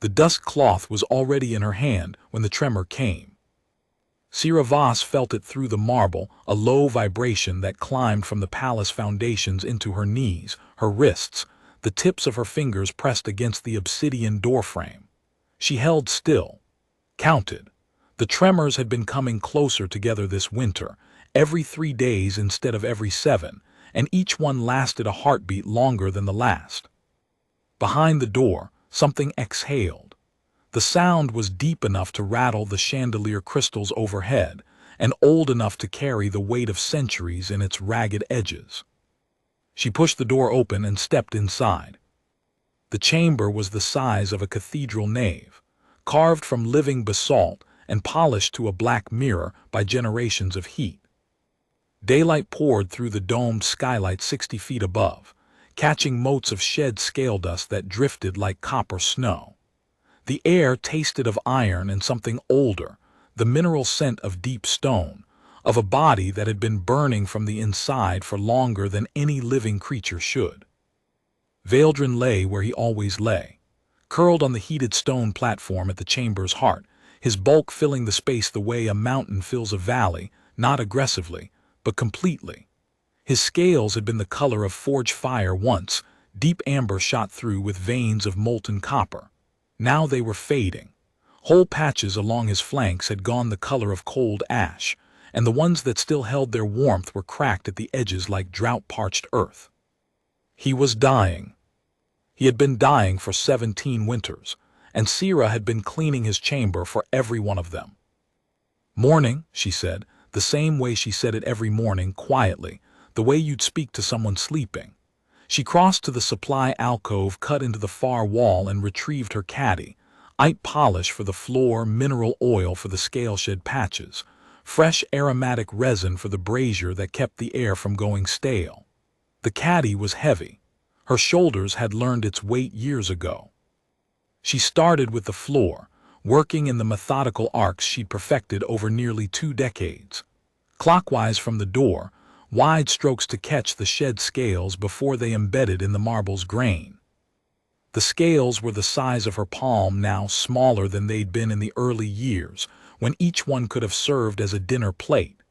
The dust cloth was already in her hand when the tremor came. Sira Voss felt it through the marble, a low vibration that climbed from the palace foundations into her knees, her wrists, the tips of her fingers pressed against the obsidian doorframe. She held still, counted. The tremors had been coming closer together this winter, every 3 days instead of every 7, and each one lasted a heartbeat longer than the last. Behind the door, something exhaled. The sound was deep enough to rattle the chandelier crystals overhead, and old enough to carry the weight of centuries in its ragged edges. She pushed the door open and stepped inside. The chamber was the size of a cathedral nave, carved from living basalt and polished to a black mirror by generations of heat. Daylight poured through the domed skylight 60 feet above, catching motes of shed scale dust that drifted like copper snow. The air tasted of iron and something older, the mineral scent of deep stone, of a body that had been burning from the inside for longer than any living creature should. Veldrin lay where he always lay, curled on the heated stone platform at the chamber's heart, his bulk filling the space the way a mountain fills a valley, not aggressively, but completely. His scales had been the color of forge fire once, deep amber shot through with veins of molten copper. Now they were fading. Whole patches along his flanks had gone the color of cold ash, and the ones that still held their warmth were cracked at the edges like drought-parched earth. He was dying. He had been dying for 17 winters, and Sira had been cleaning his chamber for every one of them. "Morning," she said, the same way she said it every morning, quietly, the way you'd speak to someone sleeping. She crossed to the supply alcove cut into the far wall and retrieved her caddy, ice polish for the floor, mineral oil for the scale shed patches, fresh aromatic resin for the brazier that kept the air from going stale. The caddy was heavy. Her shoulders had learned its weight years ago. She started with the floor, working in the methodical arcs she'd perfected over nearly 2 decades. Clockwise from the door, wide strokes to catch the shed scales before they embedded in the marble's grain. The scales were the size of her palm, now smaller than they'd been in the early years, when each one could have served as a dinner plate.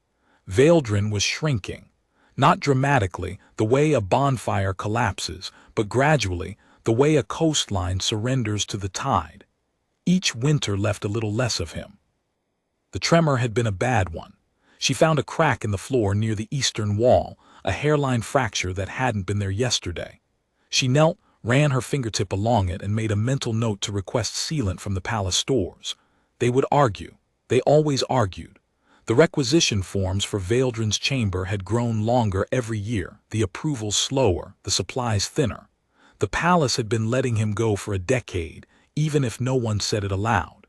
Veldrin was shrinking, not dramatically, the way a bonfire collapses, but gradually, the way a coastline surrenders to the tide. Each winter left a little less of him. The tremor had been a bad one. She found a crack in the floor near the eastern wall, a hairline fracture that hadn't been there yesterday. She knelt, ran her fingertip along it, and made a mental note to request sealant from the palace stores. They would argue. They always argued. The requisition forms for Veldrin's chamber had grown longer every year, the approvals slower, the supplies thinner. The palace had been letting him go for a decade, even if no one said it aloud.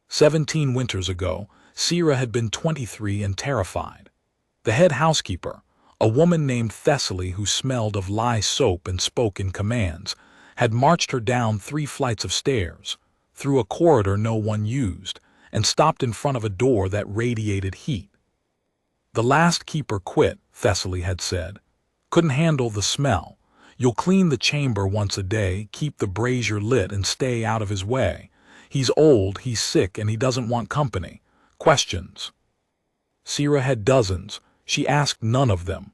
17 winters ago, Sira had been 23 and terrified. The head housekeeper, a woman named Thessaly who smelled of lye soap and spoke in commands, had marched her down 3 flights of stairs, through a corridor no one used, and stopped in front of a door that radiated heat. "The last keeper quit," Thessaly had said. "Couldn't handle the smell. You'll clean the chamber once a day, keep the brazier lit, and stay out of his way. He's old, he's sick, and he doesn't want company. Questions?" Sira had dozens. She asked none of them.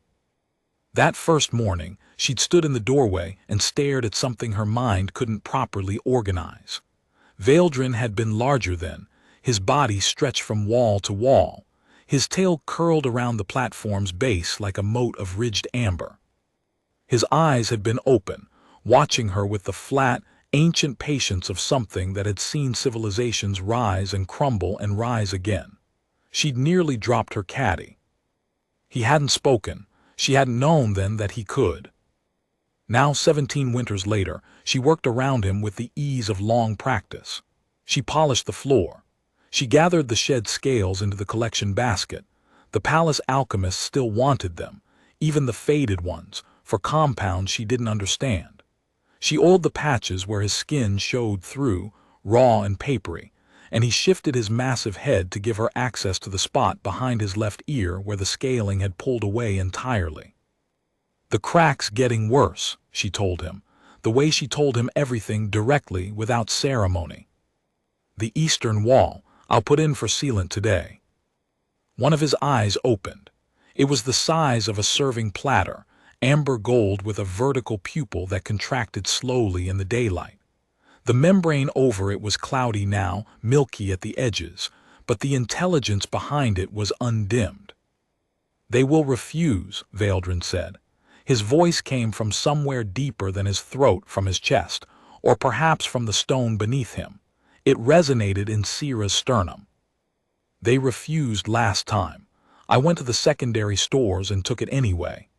That first morning, she'd stood in the doorway and stared at something her mind couldn't properly organize. Veldrin had been larger then, his body stretched from wall to wall, his tail curled around the platform's base like a moat of ridged amber. His eyes had been open, watching her with the flat, ancient patience of something that had seen civilizations rise and crumble and rise again. She'd nearly dropped her caddy. He hadn't spoken. She hadn't known then that he could. Now, 17 winters later, she worked around him with the ease of long practice. She polished the floor. She gathered the shed scales into the collection basket. The palace alchemists still wanted them, even the faded ones, for compounds she didn't understand. She oiled the patches where his skin showed through, raw and papery, and he shifted his massive head to give her access to the spot behind his left ear where the scaling had pulled away entirely. "The crack's getting worse," she told him. the way she told him everything directly without ceremony. "The eastern wall, I'll put in for sealant today." One of his eyes opened. It was the size of a serving platter, amber gold with a vertical pupil that contracted slowly in the daylight. The membrane over it was cloudy now, milky at the edges, but the intelligence behind it was undimmed. "They will refuse," Veldrin said. His voice came from somewhere deeper than his throat, from his chest, or perhaps from the stone beneath him. It resonated in Sierra's sternum. "They refused last time. I went to the secondary stores and took it anyway."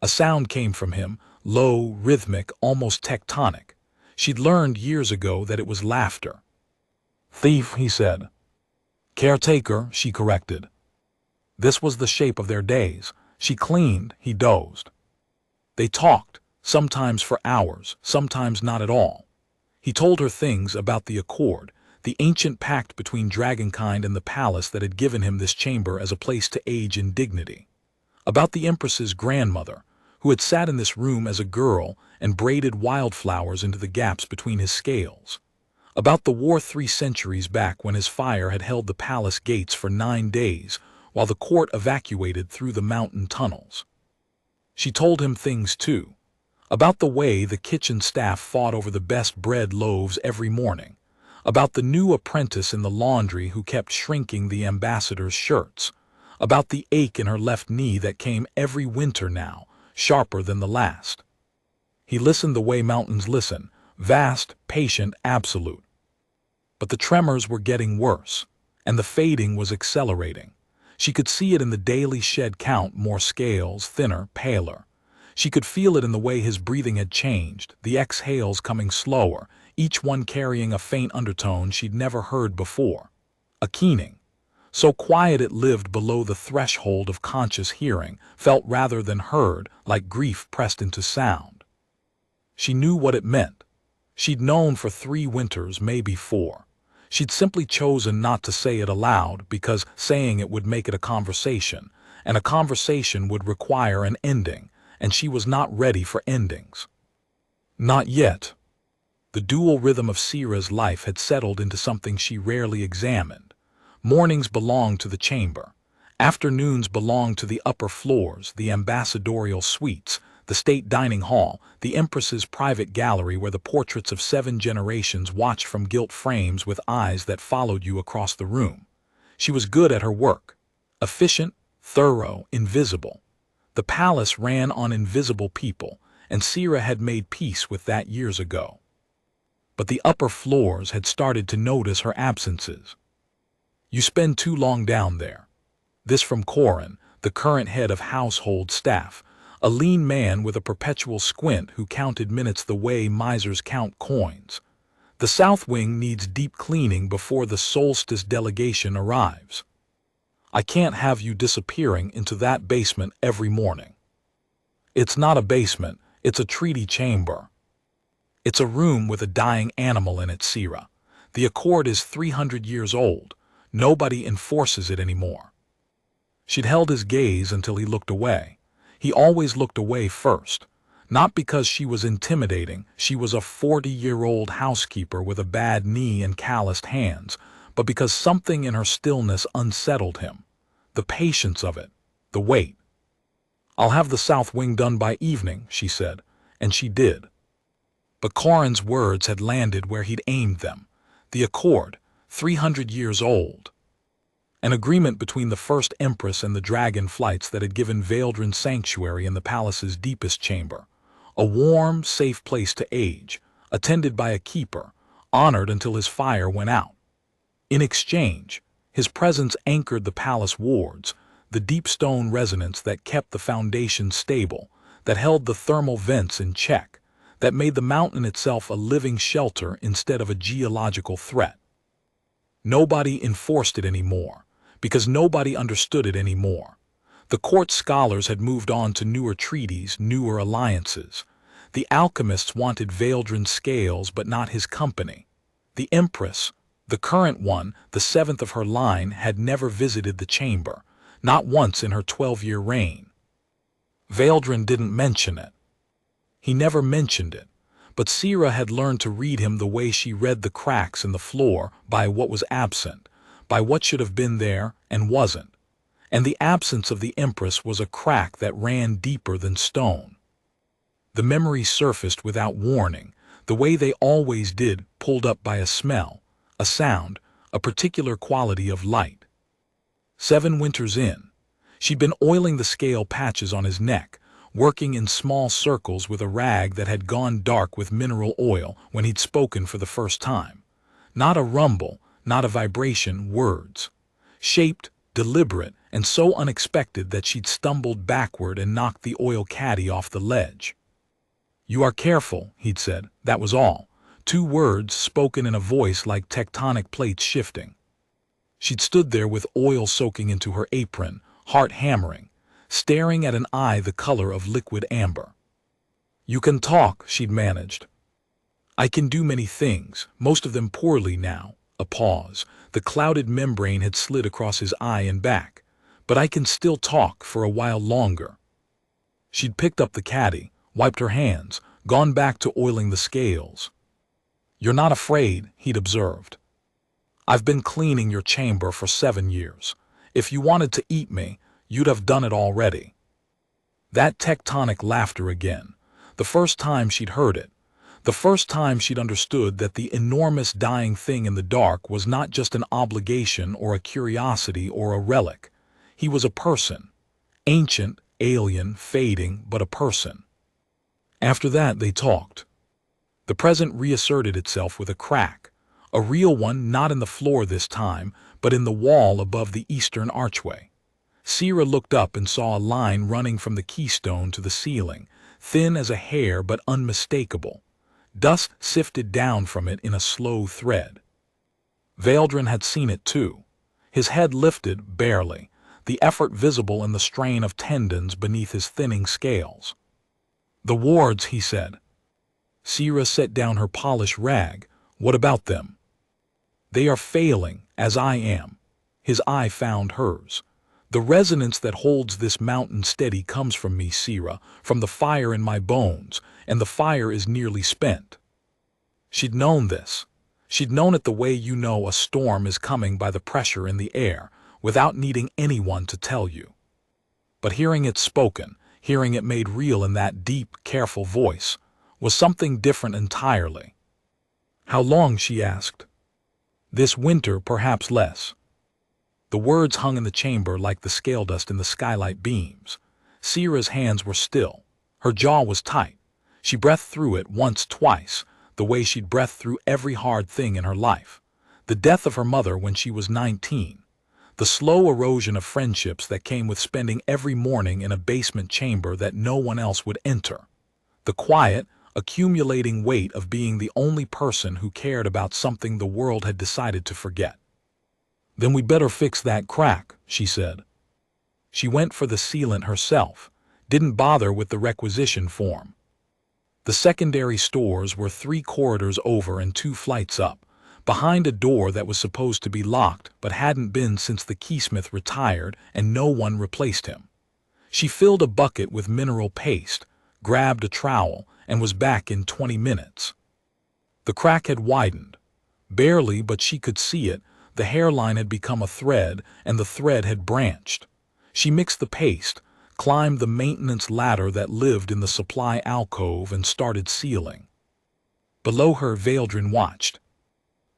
A sound came from him, low, rhythmic, almost tectonic. She'd learned years ago that it was laughter. "Thief," he said. "Caretaker," she corrected. This was the shape of their days. She cleaned, he dozed. They talked, sometimes for hours, sometimes not at all. He told her things about the Accord, the ancient pact between Dragonkind and the palace that had given him this chamber as a place to age in dignity. About the Empress's grandmother, who had sat in this room as a girl and braided wildflowers into the gaps between his scales. About the war 3 centuries back when his fire had held the palace gates for 9 days, while the court evacuated through the mountain tunnels. She told him things too, about the way the kitchen staff fought over the best bread loaves every morning, about the new apprentice in the laundry who kept shrinking the ambassador's shirts, about the ache in her left knee that came every winter now, sharper than the last. He listened the way mountains listen, vast, patient, absolute. But the tremors were getting worse, and the fading was accelerating. She could see it in the daily shed count, more scales, thinner, paler. She could feel it in the way his breathing had changed, the exhales coming slower, each one carrying a faint undertone she'd never heard before. A keening. So quiet it lived below the threshold of conscious hearing, felt rather than heard, like grief pressed into sound. She knew what it meant. She'd known for 3 winters, maybe 4. She'd simply chosen not to say it aloud because saying it would make it a conversation, and a conversation would require an ending, and she was not ready for endings. Not yet. The dual rhythm of Sierra's life had settled into something she rarely examined. Mornings belonged to the chamber. Afternoons belonged to the upper floors, the ambassadorial suites, the state dining hall, the Empress's private gallery where the portraits of 7 generations watched from gilt frames with eyes that followed you across the room. She was good at her work. Efficient, thorough, invisible. The palace ran on invisible people, and Sierra had made peace with that years ago. But the upper floors had started to notice her absences. "You spend too long down there." This from Corin, the current head of household staff, a lean man with a perpetual squint who counted minutes the way misers count coins. "The South Wing needs deep cleaning before the solstice delegation arrives. I can't have you disappearing into that basement every morning." "It's not a basement, it's a treaty chamber." "It's a room with a dying animal in it, Sierra. The Accord is 300 years old. Nobody enforces it anymore." She'd held his gaze until he looked away. He always looked away first. Not because she was intimidating, she was a 40-year-old housekeeper with a bad knee and calloused hands, but because something in her stillness unsettled him. The patience of it, the wait. "I'll have the South Wing done by evening," she said, and she did. But Corin's words had landed where he'd aimed them. The Accord, 300 years old. An agreement between the first Empress and the dragon flights that had given Veldrin sanctuary in the palace's deepest chamber. A warm, safe place to age, attended by a keeper, honored until his fire went out. In exchange, his presence anchored the palace wards, the deep stone resonance that kept the foundation stable, that held the thermal vents in check, that made the mountain itself a living shelter instead of a geological threat. Nobody enforced it anymore, because nobody understood it anymore. The court scholars had moved on to newer treaties, newer alliances. The alchemists wanted Veldrin's scales but not his company. The Empress, the current one, the 7th of her line, had never visited the chamber, not once in her 12-year reign. Veldrin didn't mention it. He never mentioned it, but Sira had learned to read him the way she read the cracks in the floor, by what was absent, by what should have been there and wasn't. And the absence of the Empress was a crack that ran deeper than stone. The memories surfaced without warning, the way they always did, pulled up by a smell, a sound, a particular quality of light. 7 winters in, she'd been oiling the scale patches on his neck, working in small circles with a rag that had gone dark with mineral oil when he'd spoken for the first time. Not a rumble, not a vibration, words. Shaped, deliberate, and so unexpected that she'd stumbled backward and knocked the oil caddy off the ledge. "You are careful," he'd said, that was all. 2 words spoken in a voice like tectonic plates shifting. She'd stood there with oil soaking into her apron, heart hammering, staring at an eye the color of liquid amber. "You can talk," she'd managed. "I can do many things, most of them poorly now." A pause. The clouded membrane had slid across his eye and back. "But I can still talk for a while longer." She'd picked up the caddy, wiped her hands, gone back to oiling the scales. "You're not afraid," he'd observed. "I've been cleaning your chamber for 7 years. If you wanted to eat me, you'd have done it already." That tectonic laughter again. The first time she'd heard it. The first time she'd understood that the enormous dying thing in the dark was not just an obligation or a curiosity or a relic. He was a person. Ancient, alien, fading, but a person. After that they talked. The present reasserted itself with a crack. A real one, not in the floor this time, but in the wall above the eastern archway. Sira looked up and saw a line running from the keystone to the ceiling, thin as a hair but unmistakable. Dust sifted down from it in a slow thread. Veldrin had seen it too. His head lifted, barely, the effort visible in the strain of tendons beneath his thinning scales. "The wards," he said. Sira set down her polished rag. "What about them?" "They are failing, as I am." His eye found hers. "The resonance that holds this mountain steady comes from me, Sira, from the fire in my bones, and the fire is nearly spent." She'd known this. She'd known it the way you know a storm is coming by the pressure in the air, without needing anyone to tell you. But hearing it spoken, hearing it made real in that deep, careful voice, was something different entirely. "How long?" she asked. "This winter, perhaps less." The words hung in the chamber like the scale dust in the skylight beams. Sira's hands were still. Her jaw was tight. She breathed through it once, twice, the way she'd breathed through every hard thing in her life. The death of her mother when she was 19. The slow erosion of friendships that came with spending every morning in a basement chamber that no one else would enter. The quiet, accumulating weight of being the only person who cared about something the world had decided to forget. "Then we'd better fix that crack," she said. She went for the sealant herself, didn't bother with the requisition form. The secondary stores were 3 corridors over and 2 flights up, behind a door that was supposed to be locked but hadn't been since the keysmith retired and no one replaced him. She filled a bucket with mineral paste, grabbed a trowel, and was back in 20 minutes. The crack had widened. Barely, but she could see it. The hairline had become a thread, and the thread had branched. She mixed the paste, climbed the maintenance ladder that lived in the supply alcove, and started sealing. Below her, Veldrin watched.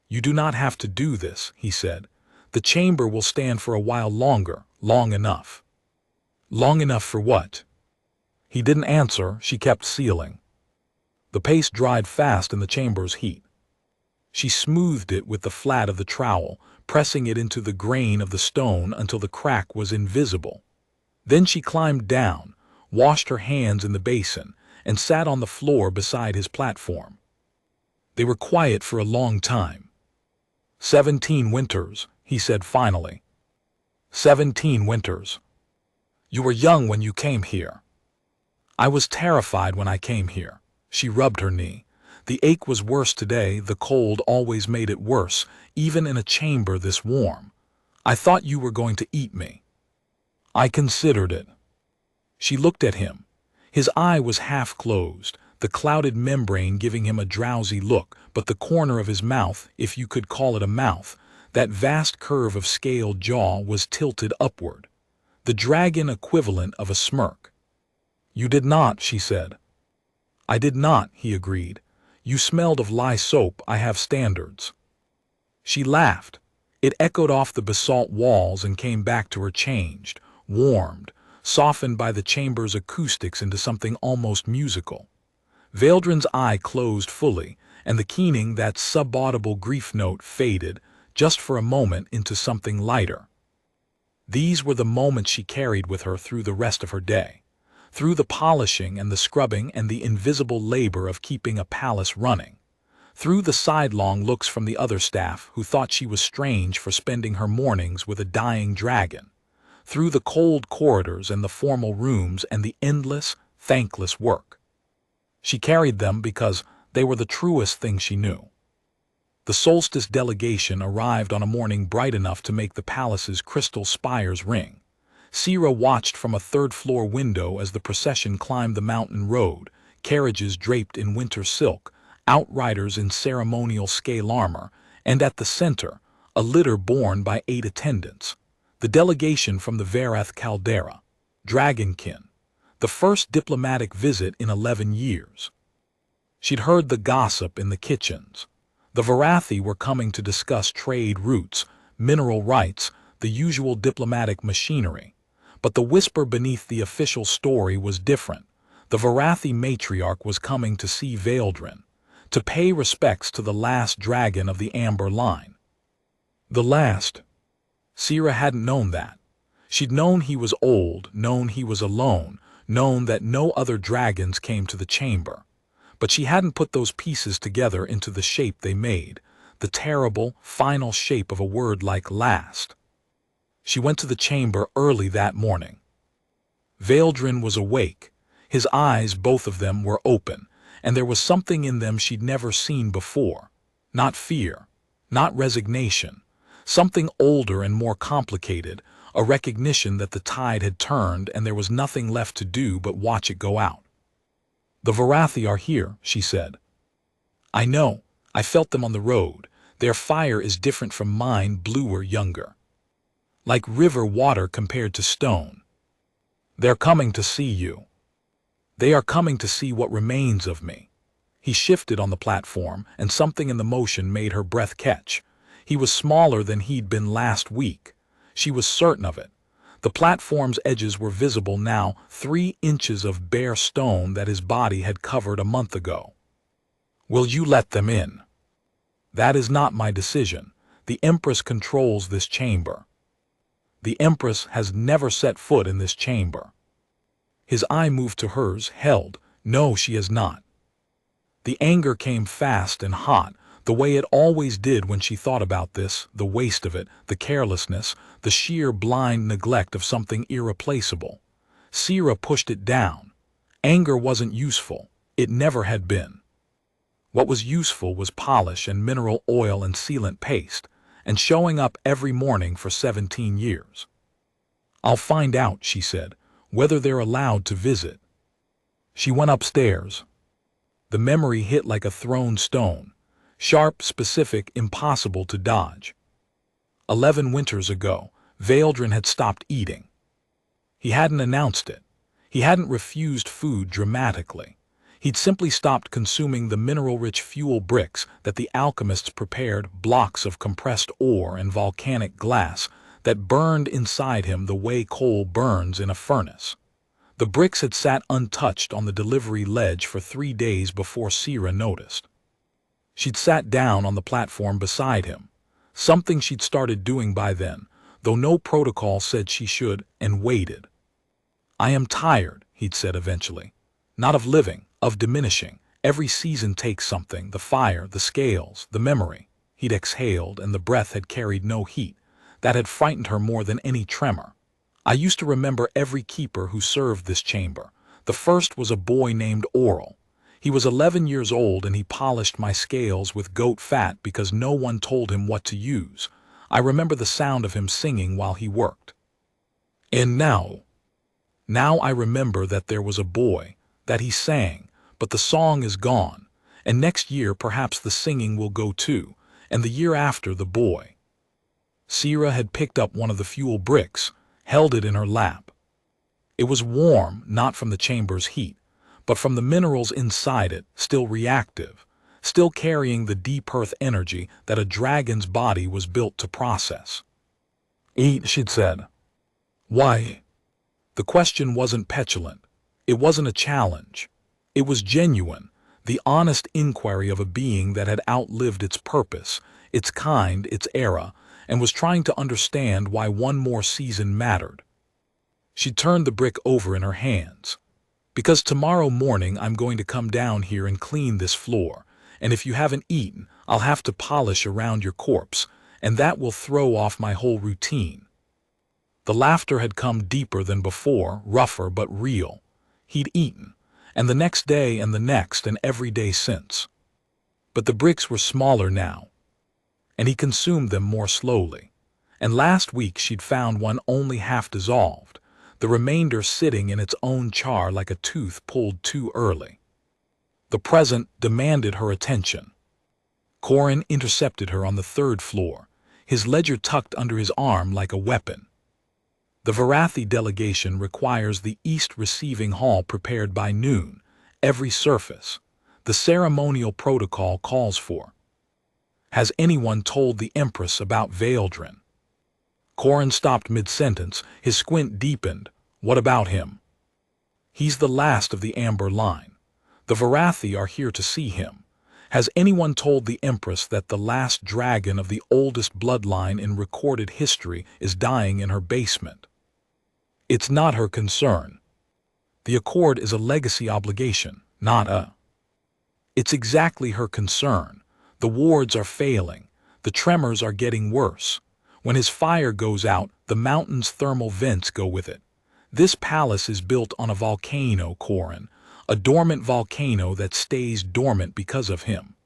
"You do not have to do this," he said. "The chamber will stand for a while longer, long enough." "Long enough for what?" He didn't answer. She kept sealing. The paste dried fast in the chamber's heat. She smoothed it with the flat of the trowel, pressing it into the grain of the stone until the crack was invisible. Then she climbed down, washed her hands in the basin, and sat on the floor beside his platform. They were quiet for a long time. 17 winters, he said finally. 17 winters. You were young when you came here. I was terrified when I came here. She rubbed her knee. The ache was worse today. The cold always made it worse, even in a chamber this warm. I thought you were going to eat me. I considered it. She looked at him. His eye was half closed, the clouded membrane giving him a drowsy look, but the corner of his mouth, if you could call it a mouth, that vast curve of scaled jaw was tilted upward, the dragon equivalent of a smirk. "You did not," she said. "I did not," he agreed. "You smelled of lye soap. I have standards." She laughed. It echoed off the basalt walls and came back to her changed, warmed, softened by the chamber's acoustics into something almost musical. Veldrin's eye closed fully, and the keening, that subaudible grief note, faded, just for a moment, into something lighter. These were the moments she carried with her through the rest of her day, through the polishing and the scrubbing and the invisible labor of keeping a palace running, through the sidelong looks from the other staff who thought she was strange for spending her mornings with a dying dragon, through the cold corridors and the formal rooms and the endless, thankless work. She carried them because they were the truest thing she knew. The solstice delegation arrived on a morning bright enough to make the palace's crystal spires ring. Sira watched from a third-floor window as the procession climbed the mountain road, carriages draped in winter silk, outriders in ceremonial scale armor, and at the center, a litter borne by 8 attendants. The delegation from the Varath Caldera, Dragonkin, the first diplomatic visit in 11 years. She'd heard the gossip in the kitchens. The Varathi were coming to discuss trade routes, mineral rights, the usual diplomatic machinery. But the whisper beneath the official story was different. The Varathi matriarch was coming to see Veldrin, to pay respects to the last dragon of the Amber Line. The last. Sira hadn't known that. She'd known he was old, known he was alone, known that no other dragons came to the chamber. But she hadn't put those pieces together into the shape they made, the terrible, final shape of a word like last. She went to the chamber early that morning. Veldrin was awake. His eyes, both of them, were open, and there was something in them she'd never seen before. Not fear, not resignation, something older and more complicated, a recognition that the tide had turned and there was nothing left to do but watch it go out. "The Varathi are here," she said. "I know. I felt them on the road. Their fire is different from mine, bluer, younger. Like river water compared to stone. They're coming to see you. They are coming to see what remains of me." He shifted on the platform, and something in the motion made her breath catch. He was smaller than he'd been last week. She was certain of it. The platform's edges were visible now, 3 inches of bare stone that his body had covered a month ago. "Will you let them in?" "That is not my decision. The Empress controls this chamber." "The Empress has never set foot in this chamber." His eye moved to hers, held. "No, she has not." The anger came fast and hot, the way it always did when she thought about this, the waste of it, the carelessness, the sheer blind neglect of something irreplaceable. Sira pushed it down. Anger wasn't useful. It never had been. What was useful was polish and mineral oil and sealant paste, and showing up every morning for 17 years. "I'll find out," she said, "whether they're allowed to visit." She went upstairs. The memory hit like a thrown stone. Sharp, specific, impossible to dodge. 11 winters ago, Veldrin had stopped eating. He hadn't announced it. He hadn't refused food dramatically. He'd simply stopped consuming the mineral-rich fuel bricks that the alchemists prepared, blocks of compressed ore and volcanic glass that burned inside him the way coal burns in a furnace. The bricks had sat untouched on the delivery ledge for 3 days before Sira noticed. She'd sat down on the platform beside him, something she'd started doing by then, though no protocol said she should, and waited. "I am tired," he'd said eventually. "Not of living, of diminishing. Every season takes something, the fire, the scales, the memory." He'd exhaled, and the breath had carried no heat. That had frightened her more than any tremor. "I used to remember every keeper who served this chamber. The first was a boy named Oral. He was 11 years old, and he polished my scales with goat fat because no one told him what to use. I remember the sound of him singing while he worked. And now I remember that there was a boy, that he sang, but the song is gone, and next year perhaps the singing will go too, and the year after the boy. Sira had picked up one of the fuel bricks, held it in her lap. It was warm, not from the chamber's heat, but from the minerals inside it, still reactive, still carrying the deep earth energy that a dragon's body was built to process. "Eat," she'd said. "Why?" The question wasn't petulant. It wasn't a challenge. It was genuine, the honest inquiry of a being that had outlived its purpose, its kind, its era, and was trying to understand why one more season mattered. She turned the brick over in her hands. "Because tomorrow morning I'm going to come down here and clean this floor, and if you haven't eaten, I'll have to polish around your corpse, and that will throw off my whole routine." The laughter had come deeper than before, rougher but real. He'd eaten, and the next day and the next and every day since. But the bricks were smaller now, and he consumed them more slowly. And last week she'd found one only half dissolved, the remainder sitting in its own char like a tooth pulled too early. The present demanded her attention. Corin intercepted her on the third floor, his ledger tucked under his arm like a weapon. The Varathi delegation requires the East receiving hall prepared by noon, every surface. The ceremonial protocol calls for. "Has anyone told the Empress about Veildrin?" Corin stopped mid-sentence, his squint deepened. "What about him?" "He's the last of the Amber line. The Varathi are here to see him. Has anyone told the Empress that the last dragon of the oldest bloodline in recorded history is dying in her basement?" "It's not her concern. The accord is a legacy obligation, not a—" "It's exactly her concern. The wards are failing. The tremors are getting worse. When his fire goes out, the mountain's thermal vents go with it. This palace is built on a volcano, Corin, a dormant volcano that stays dormant because of him."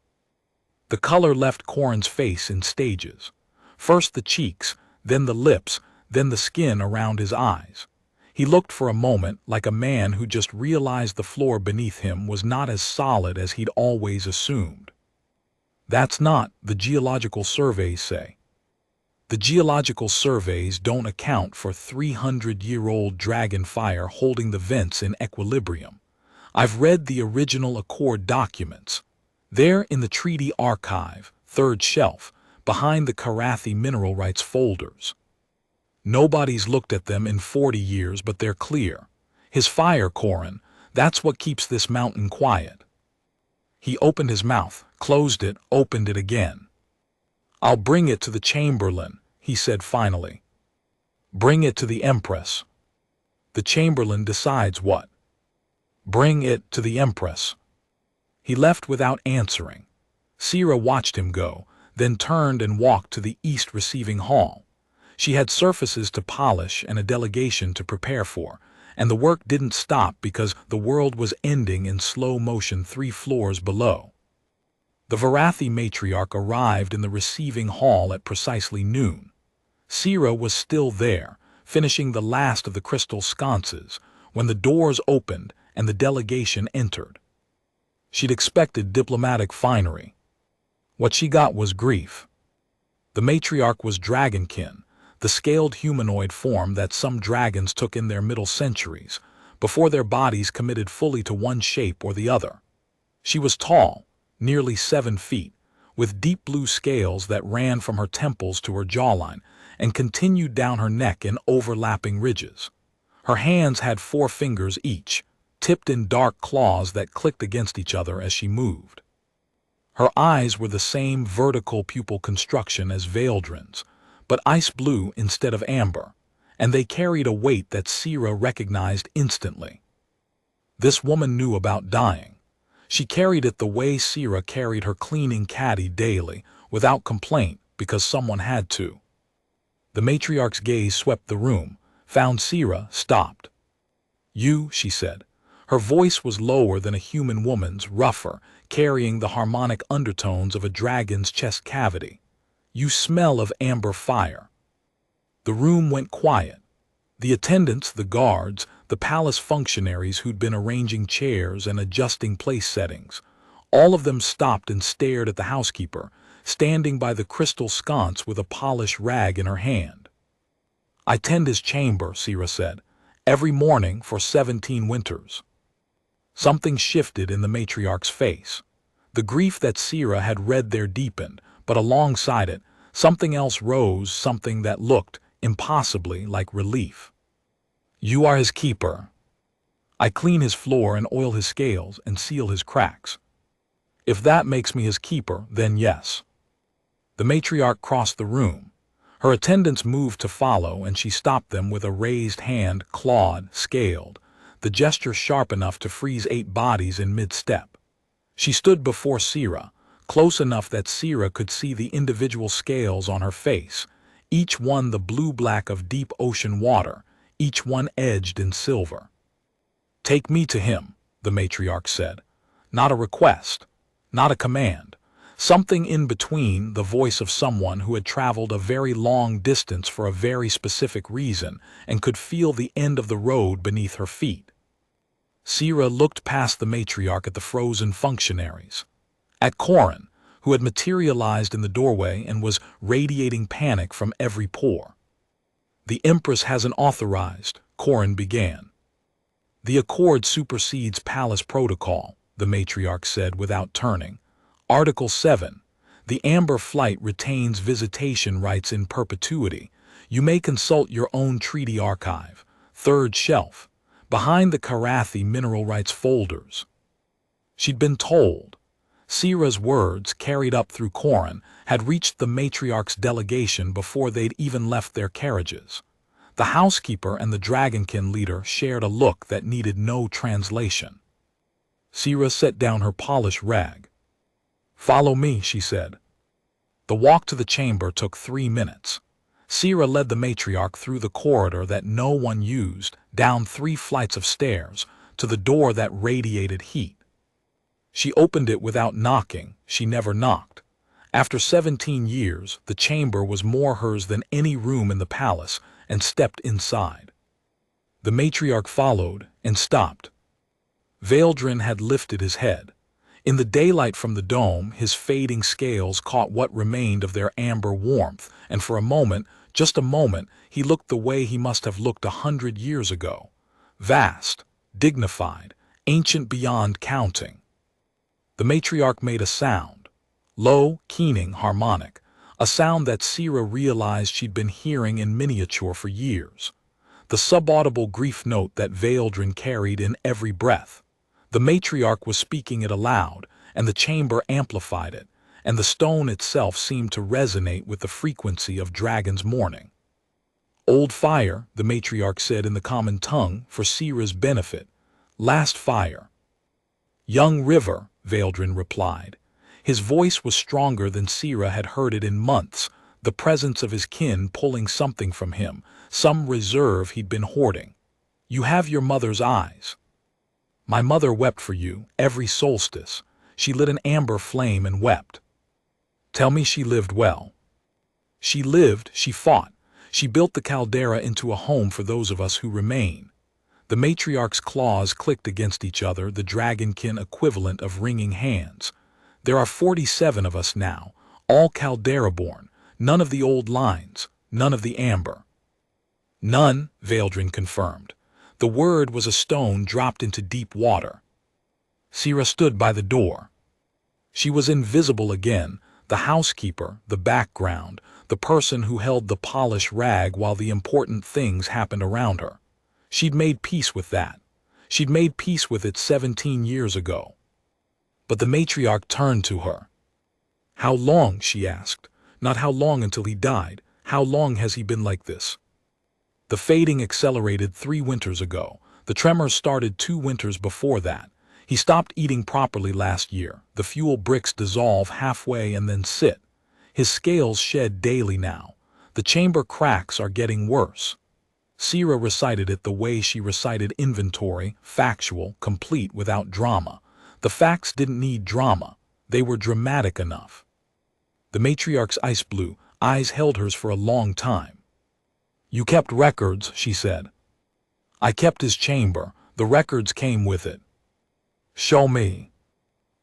The color left Corin's face in stages. First the cheeks, then the lips, then the skin around his eyes. He looked for a moment like a man who just realized the floor beneath him was not as solid as he'd always assumed. "That's not, the geological surveys say." "The geological surveys don't account for 300-year-old dragon fire holding the vents in equilibrium. I've read the original Accord documents. They're in the Treaty Archive, third shelf, behind the Karathi mineral rights folders. Nobody's looked at them in 40 years, but they're clear. His fire, Corin, that's what keeps this mountain quiet." He opened his mouth, closed it, opened it again. "I'll bring it to the Chamberlain," he said finally. "Bring it to the Empress." "The Chamberlain decides what?" "Bring it to the Empress." He left without answering. Sira watched him go, then turned and walked to the East receiving hall. She had surfaces to polish and a delegation to prepare for, and the work didn't stop because the world was ending in slow motion 3 floors below. The Varathi matriarch arrived in the receiving hall at precisely noon. Sira was still there, finishing the last of the crystal sconces, when the doors opened and the delegation entered. She'd expected diplomatic finery. What she got was grief. The matriarch was dragonkin, the scaled humanoid form that some dragons took in their middle centuries, before their bodies committed fully to one shape or the other. She was tall, nearly 7 feet, with deep blue scales that ran from her temples to her jawline and continued down her neck in overlapping ridges. Her hands had 4 fingers each, tipped in dark claws that clicked against each other as she moved. Her eyes were the same vertical pupil construction as Veildrin's, but ice blue instead of amber, and they carried a weight that Sira recognized instantly. This woman knew about dying. She carried it the way Sira carried her cleaning caddy daily, without complaint, because someone had to. The matriarch's gaze swept the room, found Sira, stopped. "You," she said. Her voice was lower than a human woman's, rougher, carrying the harmonic undertones of a dragon's chest cavity. "You smell of amber fire." The room went quiet. The attendants, the guards, the palace functionaries who'd been arranging chairs and adjusting place settings. All of them stopped and stared at the housekeeper, standing by the crystal sconce with a polished rag in her hand. "I tend his chamber," Sira said, "every morning for 17 winters." Something shifted in the matriarch's face. The grief that Sira had read there deepened, but alongside it, something else rose, something that looked, impossibly, like relief. "You are his keeper. I clean his floor and oil his scales and seal his cracks. If that makes me his keeper, then yes." The matriarch crossed the room. Her attendants moved to follow, and she stopped them with a raised hand, clawed, scaled, the gesture sharp enough to freeze 8 bodies in mid-step. She stood before Sira, close enough that Sira could see the individual scales on her face, each one the blue-black of deep ocean water, each one edged in silver. "Take me to him," the matriarch said. Not a request, not a command. Something in between, the voice of someone who had traveled a very long distance for a very specific reason and could feel the end of the road beneath her feet. Sira looked past the matriarch at the frozen functionaries. At Corin, who had materialized in the doorway and was radiating panic from every pore. "The Empress hasn't authorized," Corin began. "The accord supersedes palace protocol," the matriarch said without turning. "Article 7. The Amber Flight retains visitation rights in perpetuity. You may consult your own treaty archive, 3rd shelf, behind the Karathi mineral rights folders." She'd been told. Sira's words, carried up through Corin, had reached the matriarch's delegation before they'd even left their carriages. The housekeeper and the dragonkin leader shared a look that needed no translation. Sira set down her polished rag. "Follow me," she said. The walk to the chamber took 3 minutes. Sira led the matriarch through the corridor that no one used, down 3 flights of stairs, to the door that radiated heat. She opened it without knocking. She never knocked. After 17 years, the chamber was more hers than any room in the palace, and stepped inside. The matriarch followed and stopped. Veldrin had lifted his head. In the daylight from the dome, his fading scales caught what remained of their amber warmth, and for a moment, just a moment, he looked the way he must have looked 100 years ago. Vast, dignified, ancient beyond counting. The matriarch made a sound. Low, keening, harmonic. A sound that Sira realized she'd been hearing in miniature for years. The subaudible grief note that Veldrin carried in every breath. The matriarch was speaking it aloud, and the chamber amplified it, and the stone itself seemed to resonate with the frequency of dragon's mourning. "Old fire," the matriarch said in the common tongue for Sira's benefit. "Last fire." "Young river," Veldrin replied. His voice was stronger than Sira had heard it in months, the presence of his kin pulling something from him, some reserve he'd been hoarding. "You have your mother's eyes. My mother wept for you, every solstice. She lit an amber flame and wept. Tell me she lived well." "She lived, she fought. She built the caldera into a home for those of us who remain." The matriarch's claws clicked against each other, the dragonkin equivalent of wringing hands. "There are 47 of us now, all caldera-born, none of the old lines, none of the amber." "None," Veldrin confirmed. The word was a stone dropped into deep water. Sira stood by the door. She was invisible again, the housekeeper, the background, the person who held the polished rag while the important things happened around her. She'd made peace with that. She'd made peace with it 17 years ago. But the matriarch turned to her. "How long?" she asked. "Not how long until he died. How long has he been like this?" "The fading accelerated 3 winters ago. The tremors started 2 winters before that. He stopped eating properly last year. The fuel bricks dissolve halfway and then sit. His scales shed daily now. The chamber cracks are getting worse." Sira recited it the way she recited inventory, factual, complete, without drama. The facts didn't need drama. They were dramatic enough. The matriarch's ice blue eyes held hers for a long time. "You kept records," she said. I kept his chamber. The records came with it. Show me.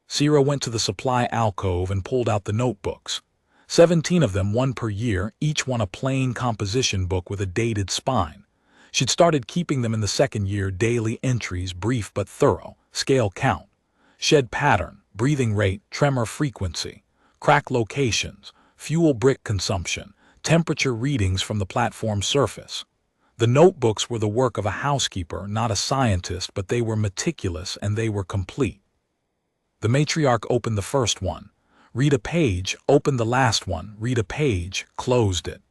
Sierra went to the supply alcove and pulled out the notebooks. 17 of them, one per year, each one a plain composition book with a dated spine. She'd started keeping them in the second year, daily entries, brief but thorough, scale count, shed pattern, breathing rate, tremor frequency, crack locations, fuel brick consumption, temperature readings from the platform surface. The notebooks were the work of a housekeeper, not a scientist, but they were meticulous and they were complete. The matriarch opened the first one. Read a page, opened the last one, read a page, closed it.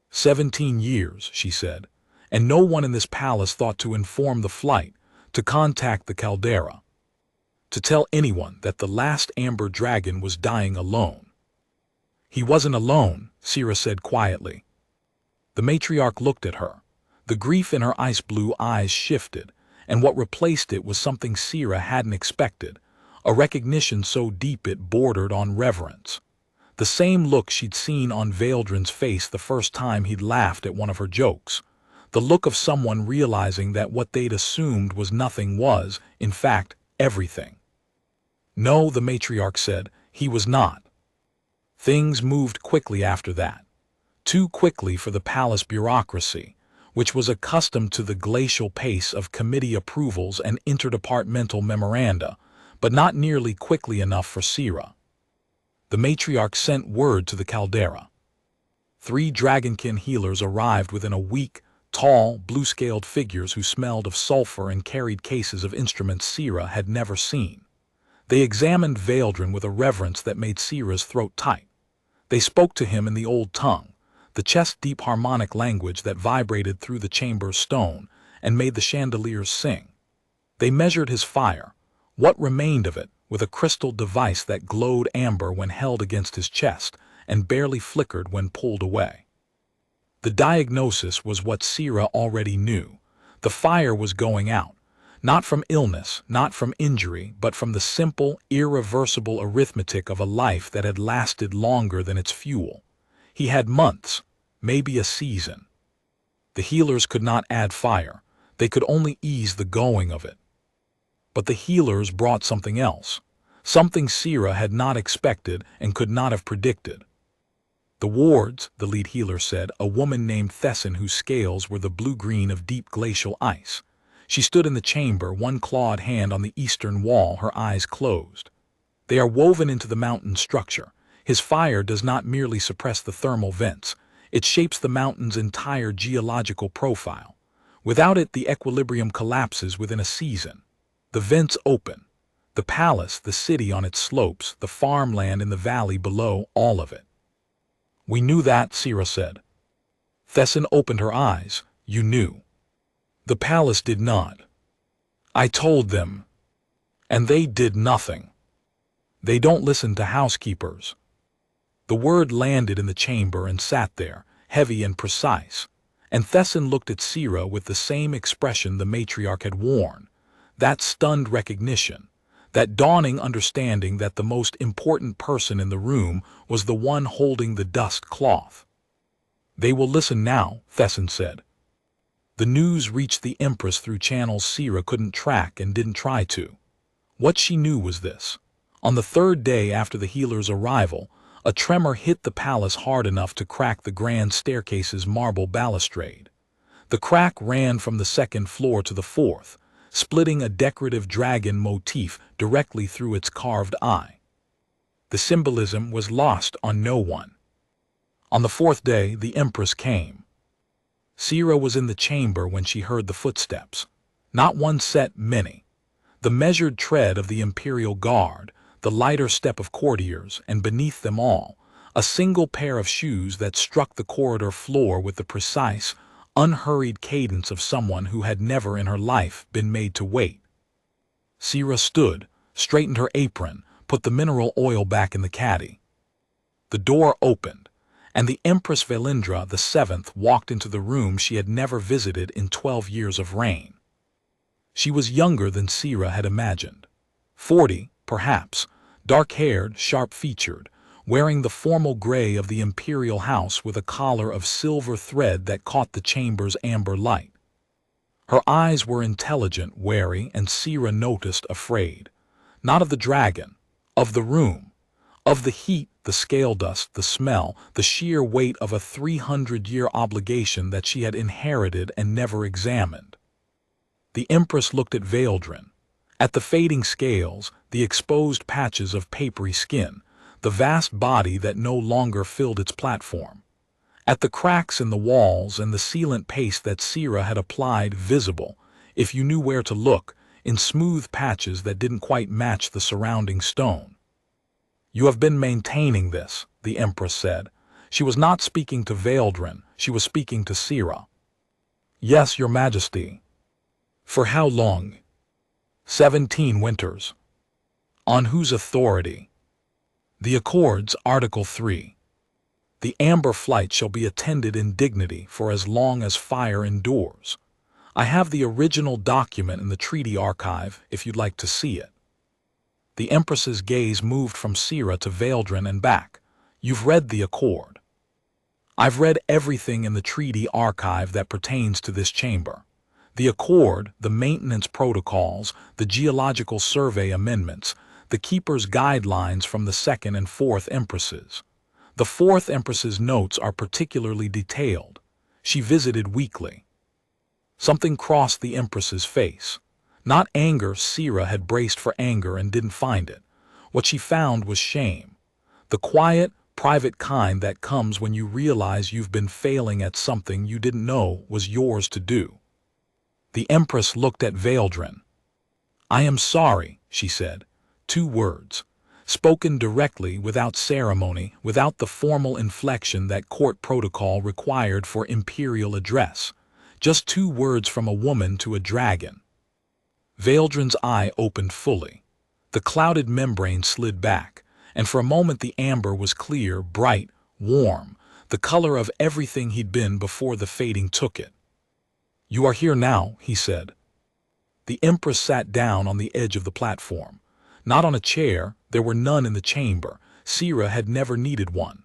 17 years, she said, and no one in this palace thought to inform the flight, to contact the caldera, to tell anyone that the last amber dragon was dying alone. He wasn't alone, Sierra said quietly. The matriarch looked at her. The grief in her ice-blue eyes shifted, and what replaced it was something Sierra hadn't expected, a recognition so deep it bordered on reverence. The same look she'd seen on Valdrin's face the first time he'd laughed at one of her jokes. The look of someone realizing that what they'd assumed was nothing was, in fact, everything. No, the matriarch said, he was not. Things moved quickly after that. Too quickly for the palace bureaucracy, which was accustomed to the glacial pace of committee approvals and interdepartmental memoranda, but not nearly quickly enough for Sierra. The matriarch sent word to the caldera. 3 dragonkin healers arrived within a week, tall, blue-scaled figures who smelled of sulfur and carried cases of instruments Sierra had never seen. They examined Valdrin with a reverence that made Sierra's throat tight. They spoke to him in the old tongue, the chest-deep harmonic language that vibrated through the chamber's stone and made the chandeliers sing. They measured his fire, what remained of it, with a crystal device that glowed amber when held against his chest and barely flickered when pulled away. The diagnosis was what Sierra already knew. The fire was going out, not from illness, not from injury, but from the simple, irreversible arithmetic of a life that had lasted longer than its fuel. He had months, maybe a season. The healers could not add fire. They could only ease the going of it. But the healers brought something else, something Sierra had not expected and could not have predicted. The wards, the lead healer said, a woman named Thessin whose scales were the blue-green of deep glacial ice. She stood in the chamber, one clawed hand on the eastern wall, her eyes closed. They are woven into the mountain structure. His fire does not merely suppress the thermal vents, it shapes the mountain's entire geological profile. Without it, the equilibrium collapses within a season. The vents open. The palace, the city on its slopes, the farmland in the valley below, all of it. We knew that, Sierra said. Thessin opened her eyes. You knew. The palace did not. I told them. And they did nothing. They don't listen to housekeepers. The word landed in the chamber and sat there, heavy and precise. And Thessin looked at Sierra with the same expression the matriarch had worn. That stunned recognition. That dawning understanding that the most important person in the room was the one holding the dust cloth. They will listen now, Thessin said. The news reached the Empress through channels Sierra couldn't track and didn't try to. What she knew was this. On the 3rd day after the healer's arrival, a tremor hit the palace hard enough to crack the grand staircase's marble balustrade. The crack ran from the 2nd floor to the 4th, splitting a decorative dragon motif directly through its carved eye. The symbolism was lost on no one. On the 4th day, the Empress came. Sierra was in the chamber when she heard the footsteps. Not one set, many. The measured tread of the Imperial Guard, the lighter step of courtiers, and beneath them all, a single pair of shoes that struck the corridor floor with the precise, unhurried cadence of someone who had never in her life been made to wait. Sierra stood, straightened her apron, put the mineral oil back in the caddy. The door opened, and the Empress Valindra the 7th walked into the room she had never visited in 12 years of reign. She was younger than Sierra had imagined. 40, perhaps, dark-haired, sharp-featured, wearing the formal gray of the imperial house with a collar of silver thread that caught the chamber's amber light. Her eyes were intelligent, wary, and Sira noticed afraid. Not of the dragon, of the room, of the heat, the scale dust, the smell, the sheer weight of a 300-year obligation that she had inherited and never examined. The Empress looked at Veldrin, at the fading scales, the exposed patches of papery skin, the vast body that no longer filled its platform, at the cracks in the walls and the sealant paste that Sira had applied, visible, if you knew where to look, in smooth patches that didn't quite match the surrounding stone. "You have been maintaining this," the Empress said. She was not speaking to Veldrin, she was speaking to Sira. "Yes, Your Majesty." "For how long?" 17 winters. "On whose authority?" "The Accords, Article 3. The Amber Flight shall be attended in dignity for as long as fire endures. I have the original document in the treaty archive if you'd like to see it." The Empress's gaze moved from Sira to Veldrin and back. "You've read the Accord." "I've read everything in the treaty archive that pertains to this chamber. The Accord, the maintenance protocols, the geological survey amendments, the Keeper's guidelines from the Second and Fourth Empresses. The Fourth Empress's notes are particularly detailed. She visited weekly." Something crossed the Empress's face. Not anger. Sira had braced for anger and didn't find it. What she found was shame. The quiet, private kind that comes when you realize you've been failing at something you didn't know was yours to do. The Empress looked at Veldrin. "I am sorry," she said. 2 words, spoken directly, without ceremony, without the formal inflection that court protocol required for imperial address. Just 2 words from a woman to a dragon. Veldrin's eye opened fully. The clouded membrane slid back, and for a moment the amber was clear, bright, warm, the color of everything he'd been before the fading took it. "You are here now," he said. The Empress sat down on the edge of the platform. Not on a chair, there were none in the chamber. Sira had never needed one.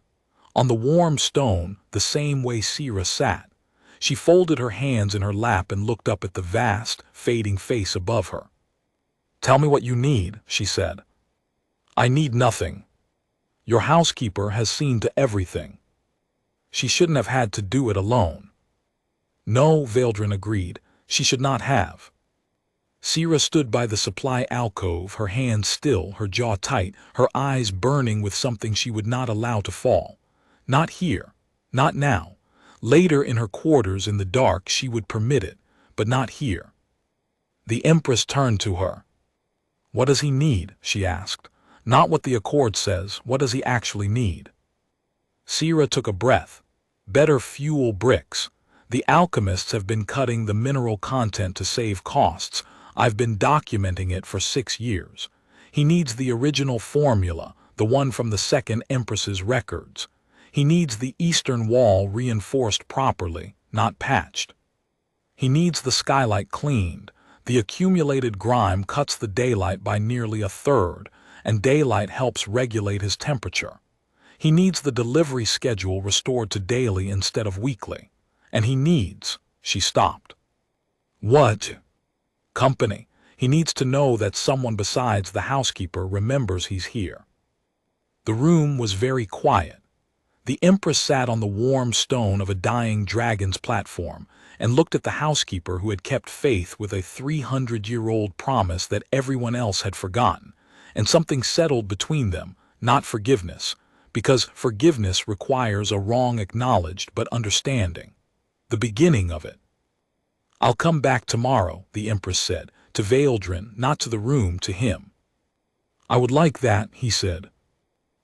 On the warm stone, the same way Sira sat. She folded her hands in her lap and looked up at the vast, fading face above her. "Tell me what you need," she said. "I need nothing. Your housekeeper has seen to everything. She shouldn't have had to do it alone." "No," Veldrin agreed, "she should not have." Sira stood by the supply alcove, her hands still, her jaw tight, her eyes burning with something she would not allow to fall. Not here, not now. Later in her quarters in the dark she would permit it, but not here. The Empress turned to her. "What does he need?" she asked. "Not what the Accord says, what does he actually need?" Sira took a breath. "Better fuel bricks. The alchemists have been cutting the mineral content to save costs. I've been documenting it for 6 years. He needs the original formula, the one from the Second Empress's records. He needs the eastern wall reinforced properly, not patched. He needs the skylight cleaned. The accumulated grime cuts the daylight by nearly 1/3, and daylight helps regulate his temperature. He needs the delivery schedule restored to daily instead of weekly. And he needs," she stopped. "What?" "Company. He needs to know that someone besides the housekeeper remembers he's here." The room was very quiet. The Empress sat on the warm stone of a dying dragon's platform and looked at the housekeeper who had kept faith with a 300-year-old promise that everyone else had forgotten, and something settled between them, not forgiveness, because forgiveness requires a wrong acknowledged but understanding. The beginning of it. "I'll come back tomorrow," the Empress said, to Veldrin, not to the room, to him. "I would like that," he said.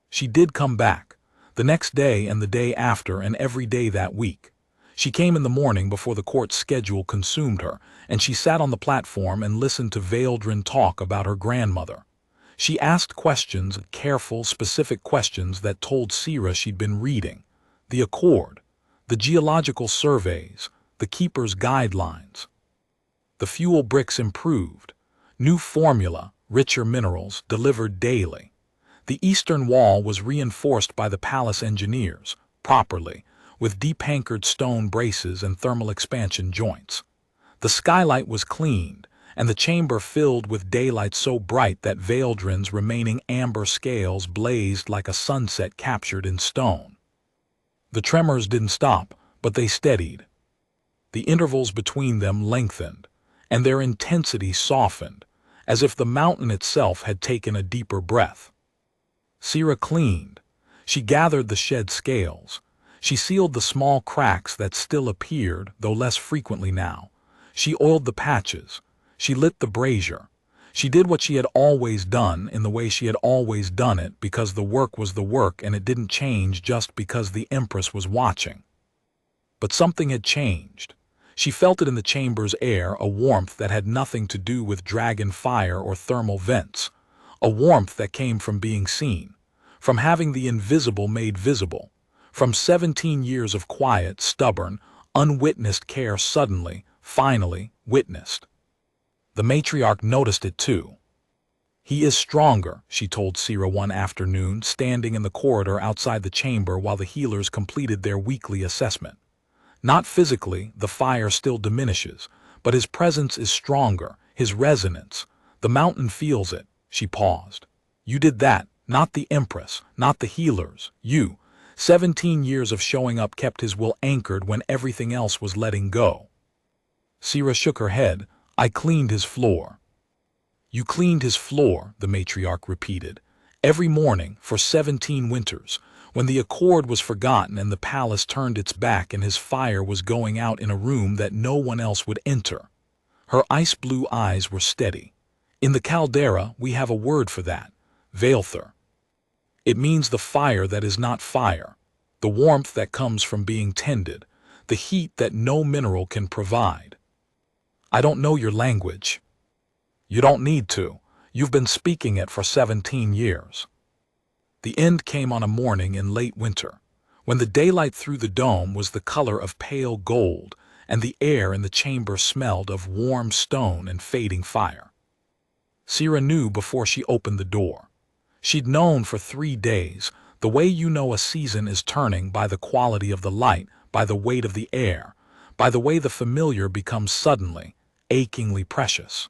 She did come back, the next day and the day after and every day that week. She came in the morning before the court schedule consumed her, and she sat on the platform and listened to Veldrin talk about her grandmother. She asked questions, careful, specific questions that told Sira she'd been reading. The Accord, the geological surveys, the Keeper's guidelines. The fuel bricks improved. New formula, richer minerals, delivered daily. The eastern wall was reinforced by the palace engineers, properly, with deep-anchored stone braces and thermal expansion joints. The skylight was cleaned, and the chamber filled with daylight so bright that Veldrin's remaining amber scales blazed like a sunset captured in stone. The tremors didn't stop, but they steadied. The intervals between them lengthened, and their intensity softened, as if the mountain itself had taken a deeper breath. Sira cleaned. She gathered the shed scales. She sealed the small cracks that still appeared, though less frequently now. She oiled the patches. She lit the brazier. She did what she had always done in the way she had always done it, because the work was the work and it didn't change just because the Empress was watching. But something had changed. She felt it in the chamber's air, a warmth that had nothing to do with dragon fire or thermal vents, a warmth that came from being seen, from having the invisible made visible, from 17 years of quiet, stubborn, unwitnessed care suddenly, finally, witnessed. The matriarch noticed it too. "He is stronger," she told Sira one afternoon, standing in the corridor outside the chamber while the healers completed their weekly assessment. "Not physically, the fire still diminishes, but his presence is stronger, his resonance. The mountain feels it." She paused. "You did that, not the Empress, not the healers, you. 17 years of showing up kept his will anchored when everything else was letting go." Sira shook her head. "I cleaned his floor." "You cleaned his floor," the matriarch repeated. "Every morning, for 17 winters, when the accord was forgotten and the palace turned its back and his fire was going out in a room that no one else would enter." Her ice-blue eyes were steady. "In the caldera, we have a word for that. Vaelther. It means the fire that is not fire, the warmth that comes from being tended, the heat that no mineral can provide." "I don't know your language." "You don't need to. You've been speaking it for 17 years. The end came on a morning in late winter, when the daylight through the dome was the color of pale gold, and the air in the chamber smelled of warm stone and fading fire. Sira knew before she opened the door. She'd known for 3 days, the way you know a season is turning, by the quality of the light, by the weight of the air, by the way the familiar becomes suddenly, achingly precious.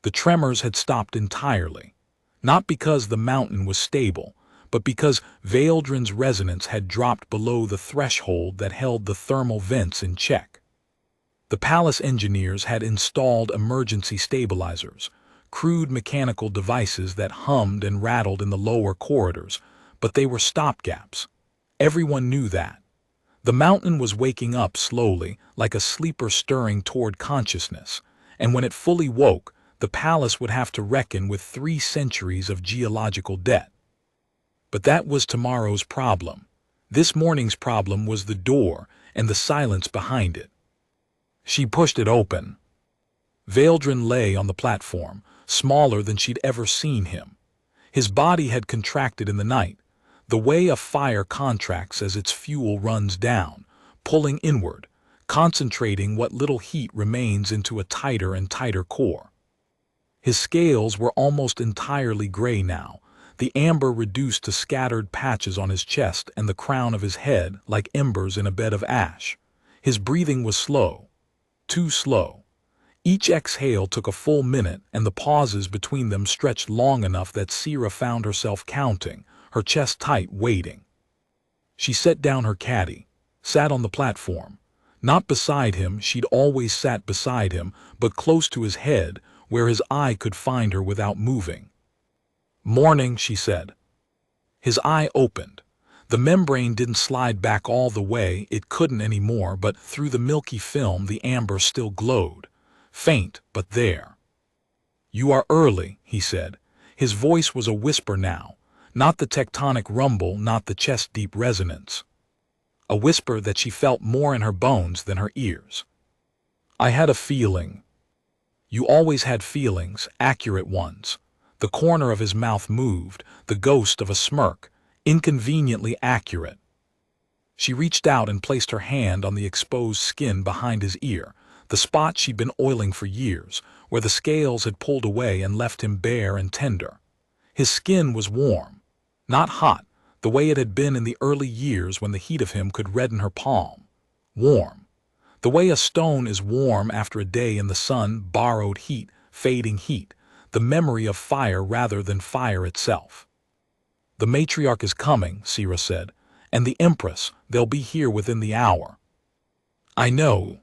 The tremors had stopped entirely, not because the mountain was stable, but because Veldrin's resonance had dropped below the threshold that held the thermal vents in check. The palace engineers had installed emergency stabilizers, crude mechanical devices that hummed and rattled in the lower corridors, but they were stopgaps. Everyone knew that. The mountain was waking up slowly, like a sleeper stirring toward consciousness, and when it fully woke, the palace would have to reckon with 3 centuries of geological debt. But that was tomorrow's problem. This morning's problem was the door and the silence behind it. She pushed it open. Veldrin lay on the platform, smaller than she'd ever seen him. His body had contracted in the night, the way a fire contracts as its fuel runs down, pulling inward, concentrating what little heat remains into a tighter and tighter core. His scales were almost entirely gray now, the amber reduced to scattered patches on his chest and the crown of his head like embers in a bed of ash. His breathing was slow, too slow. Each exhale took a full minute, and the pauses between them stretched long enough that Sira found herself counting, her chest tight, waiting. She set down her caddy, sat on the platform. Not beside him, she'd always sat beside him, but close to his head, where his eye could find her without moving. "Morning," she said. His eye opened. The membrane didn't slide back all the way, it couldn't anymore, but through the milky film the amber still glowed. Faint, but there. "You are early," he said. His voice was a whisper now, not the tectonic rumble, not the chest-deep resonance. A whisper that she felt more in her bones than her ears. "I had a feeling." "You always had feelings, accurate ones." The corner of his mouth moved, the ghost of a smirk, inconveniently accurate. She reached out and placed her hand on the exposed skin behind his ear, the spot she'd been oiling for years, where the scales had pulled away and left him bare and tender. His skin was warm, not hot, the way it had been in the early years when the heat of him could redden her palm. Warm. The way a stone is warm after a day in the sun, borrowed heat, fading heat, the memory of fire rather than fire itself. The matriarch is coming, Sira said, and the Empress, they'll be here within the hour. I know.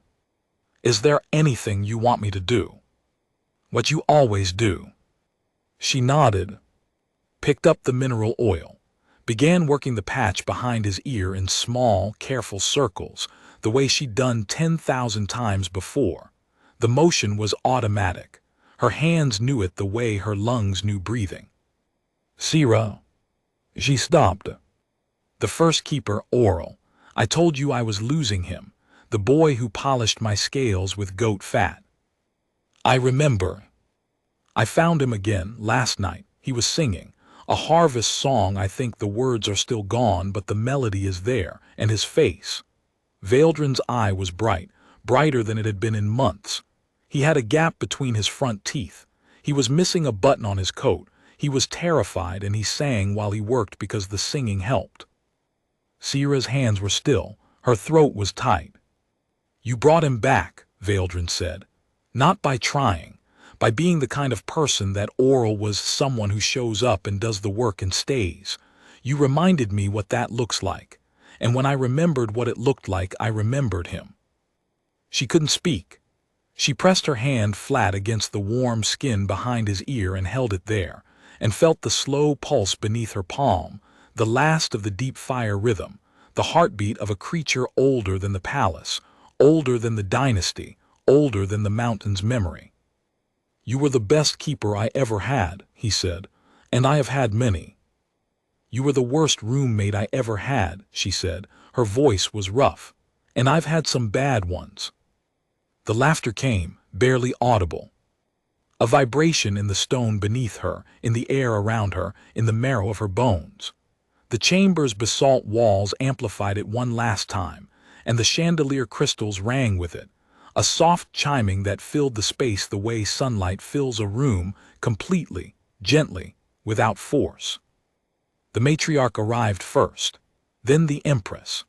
Is there anything you want me to do? What you always do. She nodded, picked up the mineral oil, began working the patch behind his ear in small, careful circles, the way she'd done 10,000 times before. The motion was automatic. Her hands knew it the way her lungs knew breathing. Sira. She stopped. The first keeper, Oral. I told you I was losing him, the boy who polished my scales with goat fat. I remember. I found him again last night. He was singing. A harvest song. I think the words are still gone, but the melody is there, and his face. Valdrin's eye was bright, brighter than it had been in months. He had a gap between his front teeth. He was missing a button on his coat. He was terrified, and he sang while he worked because the singing helped. Sira's hands were still. Her throat was tight. You brought him back, Valdrin said. Not by trying. By being the kind of person that Oral was, someone who shows up and does the work and stays. You reminded me what that looks like. And when I remembered what it looked like, I remembered him. She couldn't speak. She pressed her hand flat against the warm skin behind his ear and held it there, and felt the slow pulse beneath her palm, the last of the deep fire rhythm, the heartbeat of a creature older than the palace, older than the dynasty, older than the mountain's memory. You were the best keeper I ever had, he said, and I have had many. You were the worst roommate I ever had, she said. Her voice was rough, and I've had some bad ones. The laughter came, barely audible. A vibration in the stone beneath her, in the air around her, in the marrow of her bones. The chamber's basalt walls amplified it one last time, and the chandelier crystals rang with it, a soft chiming that filled the space the way sunlight fills a room, completely, gently, without force. The matriarch arrived first, then the Empress.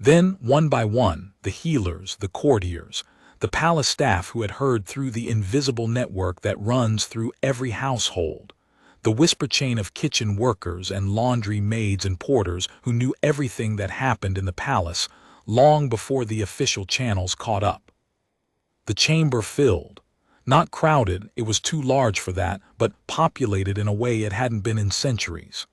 Then, one by one, the healers, the courtiers, the palace staff who had heard through the invisible network that runs through every household, the whisper chain of kitchen workers and laundry maids and porters who knew everything that happened in the palace long before the official channels caught up. The chamber filled. Not crowded, it was too large for that, but populated in a way it hadn't been in centuries.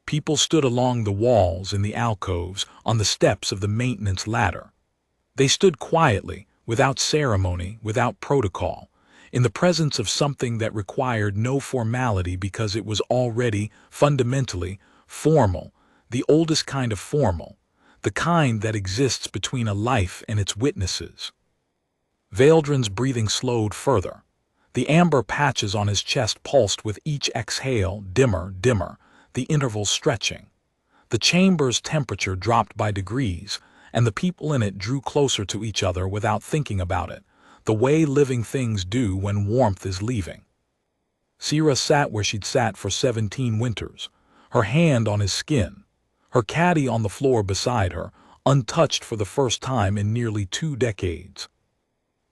People stood along the walls, in the alcoves, on the steps of the maintenance ladder. They stood quietly, without ceremony, without protocol, in the presence of something that required no formality because it was already, fundamentally, formal, the oldest kind of formal, the kind that exists between a life and its witnesses. Valdrin's breathing slowed further. The amber patches on his chest pulsed with each exhale, dimmer, dimmer, the intervals stretching. The chamber's temperature dropped by degrees, and the people in it drew closer to each other without thinking about it, the way living things do when warmth is leaving. Sira sat where she'd sat for 17 winters, her hand on his skin, her caddy on the floor beside her, untouched for the first time in nearly 2 decades.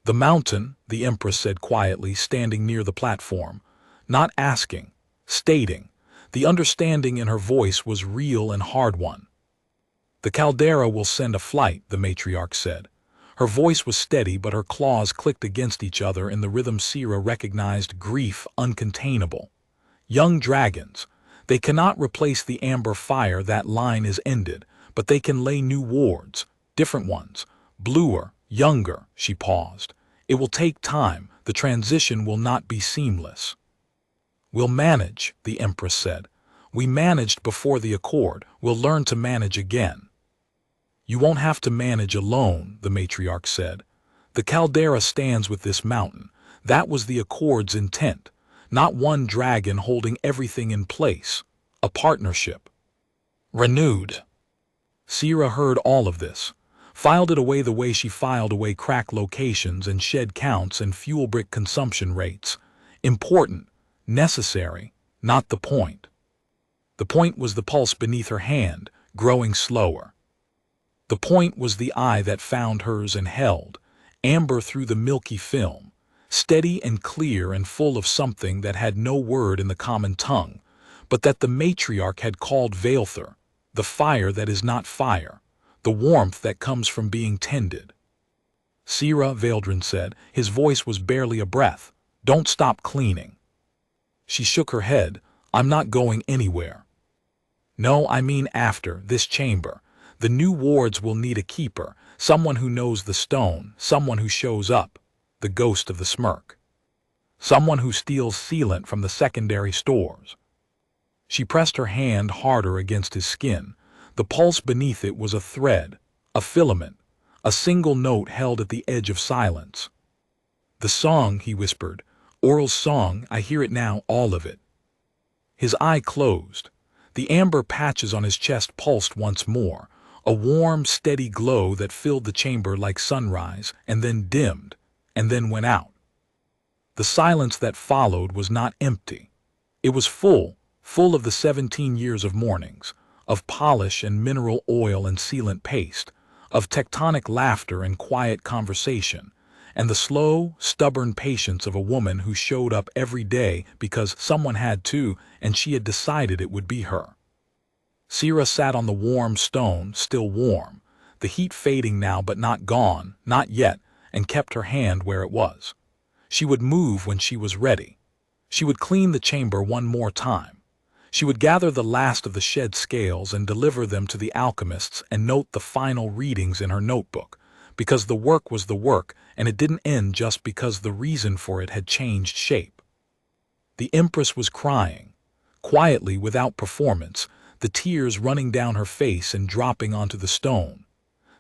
The mountain, the Empress said quietly, standing near the platform, not asking, stating. The understanding in her voice was real and hard-won. The caldera will send a flight, the matriarch said. Her voice was steady, but her claws clicked against each other in the rhythm Sira recognized, grief uncontainable. Young dragons. They cannot replace the amber fire, that line is ended, but they can lay new wards, different ones, bluer, younger. She paused. It will take time, the transition will not be seamless. We'll manage, the Empress said. We managed before the accord, we'll learn to manage again. You won't have to manage alone, the matriarch said. The caldera stands with this mountain. That was the accord's intent. Not one dragon holding everything in place. A partnership. Renewed. Sira heard all of this, filed it away the way she filed away crack locations and shed counts and fuel brick consumption rates. Important, necessary, not the point. The point was the pulse beneath her hand, growing slower. The point was the eye that found hers and held, amber through the milky film, steady and clear and full of something that had no word in the common tongue, but that the matriarch had called Veilther, the fire that is not fire, the warmth that comes from being tended. "Sira," Veldrin said, his voice was barely a breath, "don't stop cleaning." She shook her head. "I'm not going anywhere." "No, I mean after this chamber. The new wards will need a keeper, someone who knows the stone, someone who shows up, the ghost of the smirk. Someone who steals sealant from the secondary stores." She pressed her hand harder against his skin. The pulse beneath it was a thread, a filament, a single note held at the edge of silence. "The song," he whispered, "Oral's song, I hear it now, all of it." His eye closed. The amber patches on his chest pulsed once more, a warm, steady glow that filled the chamber like sunrise, and then dimmed, and then went out. The silence that followed was not empty. It was full of the 17 years of mornings, of polish and mineral oil and sealant paste, of tectonic laughter and quiet conversation, and the slow, stubborn patience of a woman who showed up every day because someone had to, and she had decided it would be her. Sira sat on the warm stone, still warm, the heat fading now but not gone, not yet, and kept her hand where it was. She would move when she was ready. She would clean the chamber one more time. She would gather the last of the shed scales and deliver them to the alchemists and note the final readings in her notebook, because the work was the work and it didn't end just because the reason for it had changed shape. The Empress was crying, quietly without performance, the tears running down her face and dropping onto the stone.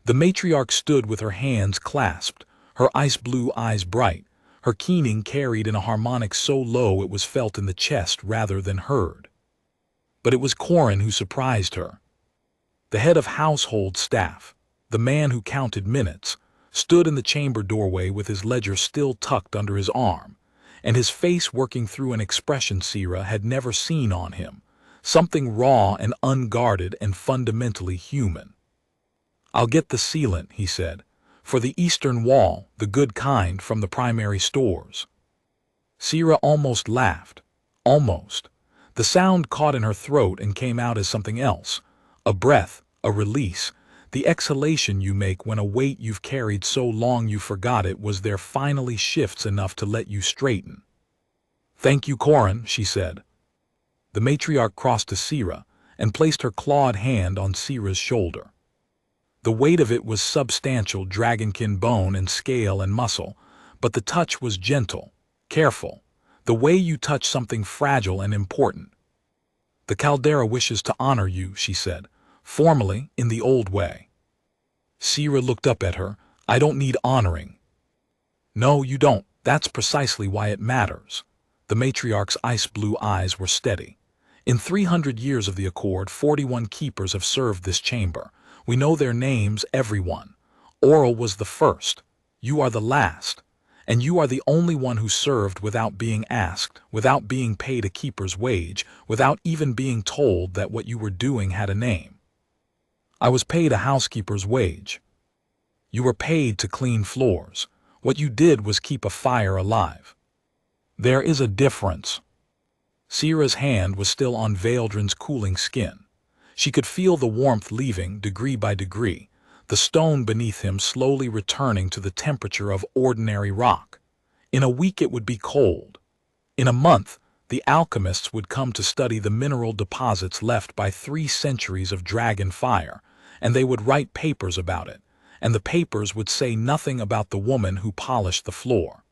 The matriarch stood with her hands clasped, her ice-blue eyes bright, her keening carried in a harmonic so low it was felt in the chest rather than heard. But it was Corin who surprised her. The head of household staff, the man who counted minutes, stood in the chamber doorway with his ledger still tucked under his arm, and his face working through an expression Sira had never seen on him, something raw and unguarded and fundamentally human. "I'll get the sealant," he said, "for the eastern wall, the good kind from the primary stores." Sira almost laughed. Almost. The sound caught in her throat and came out as something else. A breath, a release, the exhalation you make when a weight you've carried so long you forgot it was there finally shifts enough to let you straighten. "Thank you, Corin," she said. The matriarch crossed to Sira and placed her clawed hand on Sira's shoulder. The weight of it was substantial dragonkin bone and scale and muscle, but the touch was gentle, careful, the way you touch something fragile and important. "The Caldera wishes to honor you," she said, formally, in the old way. Sira looked up at her. "I don't need honoring." "No, you don't. That's precisely why it matters." The matriarch's ice-blue eyes were steady. "In 300 years of the Accord, 41 keepers have served this chamber. We know their names, everyone. Oral was the first. You are the last. And you are the only one who served without being asked, without being paid a keeper's wage, without even being told that what you were doing had a name." "I was paid a housekeeper's wage." "You were paid to clean floors. What you did was keep a fire alive." "There is a difference." Sira's hand was still on Veldrin's cooling skin. She could feel the warmth leaving, degree by degree, the stone beneath him slowly returning to the temperature of ordinary rock. In a week it would be cold. In a month, the alchemists would come to study the mineral deposits left by 3 centuries of dragon fire, and they would write papers about it, and the papers would say nothing about the woman who polished the floor.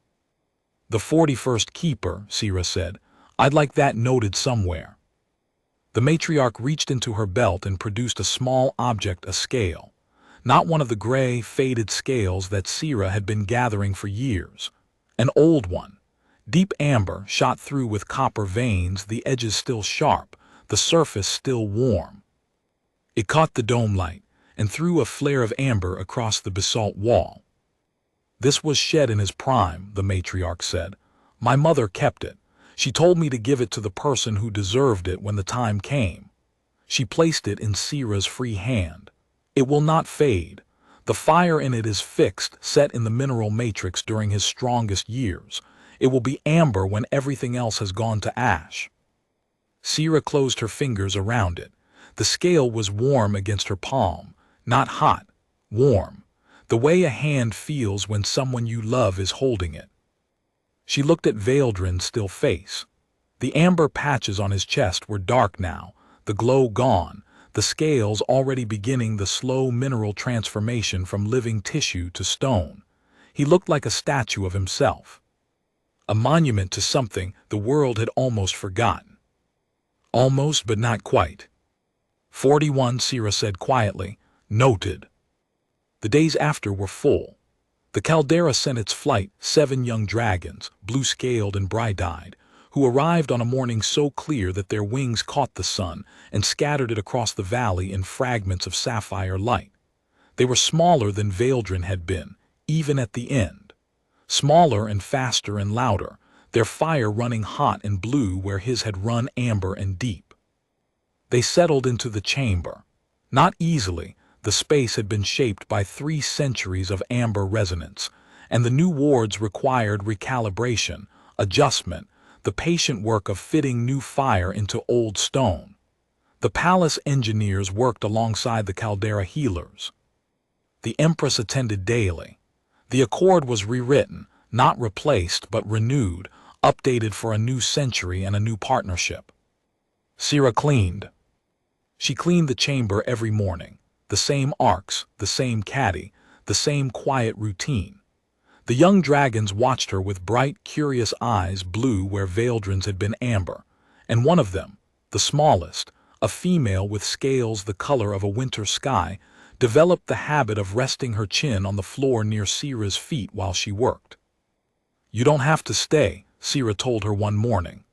"The 41st keeper," Sira said. "I'd like that noted somewhere." The matriarch reached into her belt and produced a small object, a scale. Not one of the gray, faded scales that Sira had been gathering for years. An old one. Deep amber, shot through with copper veins, the edges still sharp, the surface still warm. It caught the dome light and threw a flare of amber across the basalt wall. "This was shed in his prime," the matriarch said. "My mother kept it. She told me to give it to the person who deserved it when the time came." She placed it in Sira's free hand. It will not fade. The fire in it is fixed, set in the mineral matrix during his strongest years. It will be amber when everything else has gone to ash. Sierra closed her fingers around it. The scale was warm against her palm, not hot, warm, the way a hand feels when someone you love is holding it. She looked at Vaildrin's still face. The amber patches on his chest were dark now, the glow gone, the scales already beginning the slow mineral transformation from living tissue to stone. He looked like a statue of himself, a monument to something the world had almost forgotten. Almost, but not quite. 41, Sierra said quietly. Noted. The days after were full. The caldera sent its flight 7 young dragons, blue-scaled and bright-eyed, who arrived on a morning so clear that their wings caught the sun and scattered it across the valley in fragments of sapphire light. They were smaller than Vaildrin had been, even at the end. Smaller and faster and louder, their fire running hot and blue where his had run amber and deep. They settled into the chamber. Not easily. The space had been shaped by 3 centuries of amber resonance, and the new wards required recalibration, adjustment, the patient work of fitting new fire into old stone. The palace engineers worked alongside the caldera healers. The Empress attended daily. The accord was rewritten, not replaced but renewed, updated for a new century and a new partnership. Sierra cleaned. She cleaned the chamber every morning. The same arcs, the same caddy, the same quiet routine. The young dragons watched her with bright, curious eyes, blue where Vaildrin's had been amber, and one of them, the smallest, a female with scales the color of a winter sky, developed the habit of resting her chin on the floor near Sierra's feet while she worked. You don't have to stay, Sierra told her one morning.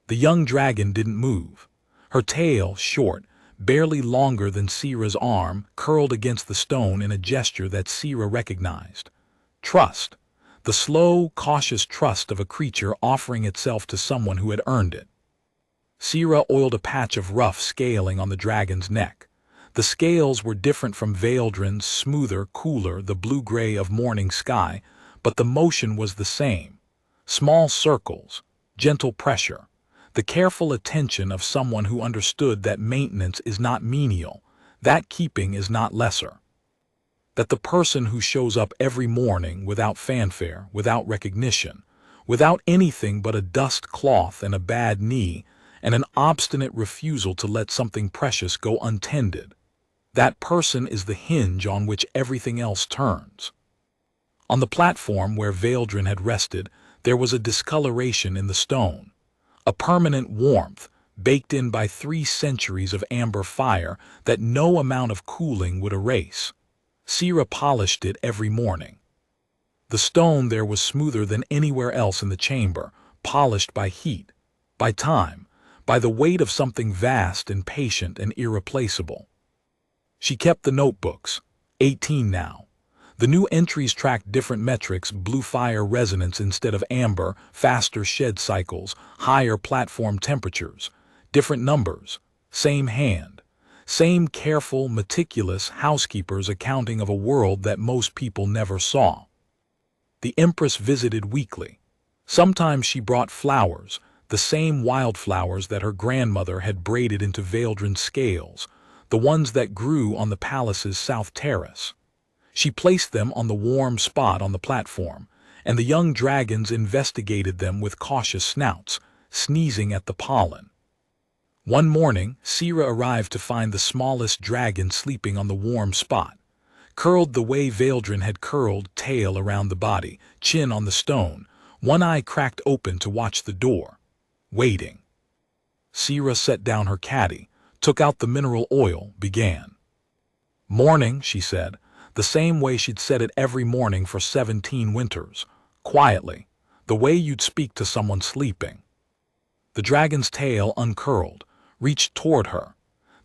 The young dragon didn't move. Her tail, short, barely longer than Sierra's arm, curled against the stone in a gesture that Sierra recognized. Trust. The slow, cautious trust of a creature offering itself to someone who had earned it. Sierra oiled a patch of rough scaling on the dragon's neck. The scales were different from Vaildrin's, smoother, cooler, the blue-gray of morning sky, but the motion was the same. Small circles, gentle pressure. The careful attention of someone who understood that maintenance is not menial, that keeping is not lesser. That the person who shows up every morning without fanfare, without recognition, without anything but a dust cloth and a bad knee, and an obstinate refusal to let something precious go untended, that person is the hinge on which everything else turns. On the platform where Vaildrin had rested, there was a discoloration in the stone. A permanent warmth, baked in by 3 centuries of amber fire that no amount of cooling would erase. Sierra polished it every morning. The stone there was smoother than anywhere else in the chamber, polished by heat, by time, by the weight of something vast and patient and irreplaceable. She kept the notebooks, 18 now. The new entries tracked different metrics: blue fire resonance instead of amber, faster shed cycles, higher platform temperatures, different numbers, same hand, same careful, meticulous housekeeper's accounting of a world that most people never saw. The Empress visited weekly. Sometimes she brought flowers, the same wildflowers that her grandmother had braided into Vaildrin's scales, the ones that grew on the palace's south terrace. She placed them on the warm spot on the platform, and the young dragons investigated them with cautious snouts, sneezing at the pollen. One morning, Sierra arrived to find the smallest dragon sleeping on the warm spot, curled the way Vaildrin had curled, tail around the body, chin on the stone, one eye cracked open to watch the door, waiting. Sierra set down her caddy, took out the mineral oil, began. Morning, she said, the same way she'd said it every morning for 17 winters, quietly, the way you'd speak to someone sleeping. The dragon's tail uncurled, reached toward her.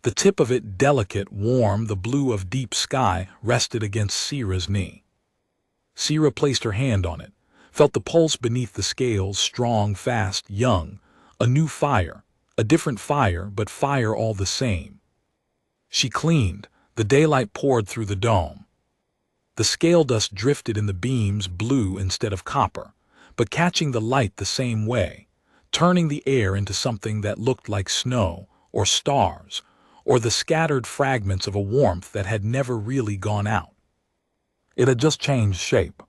The tip of it, delicate, warm, the blue of deep sky, rested against Sierra's knee. Sierra placed her hand on it, felt the pulse beneath the scales, strong, fast, young, a new fire, a different fire, but fire all the same. She cleaned, The daylight poured through the dome. The scale dust drifted in the beams blue instead of copper, but catching the light the same way, turning the air into something that looked like snow or stars, or the scattered fragments of a warmth that had never really gone out. It had just changed shape.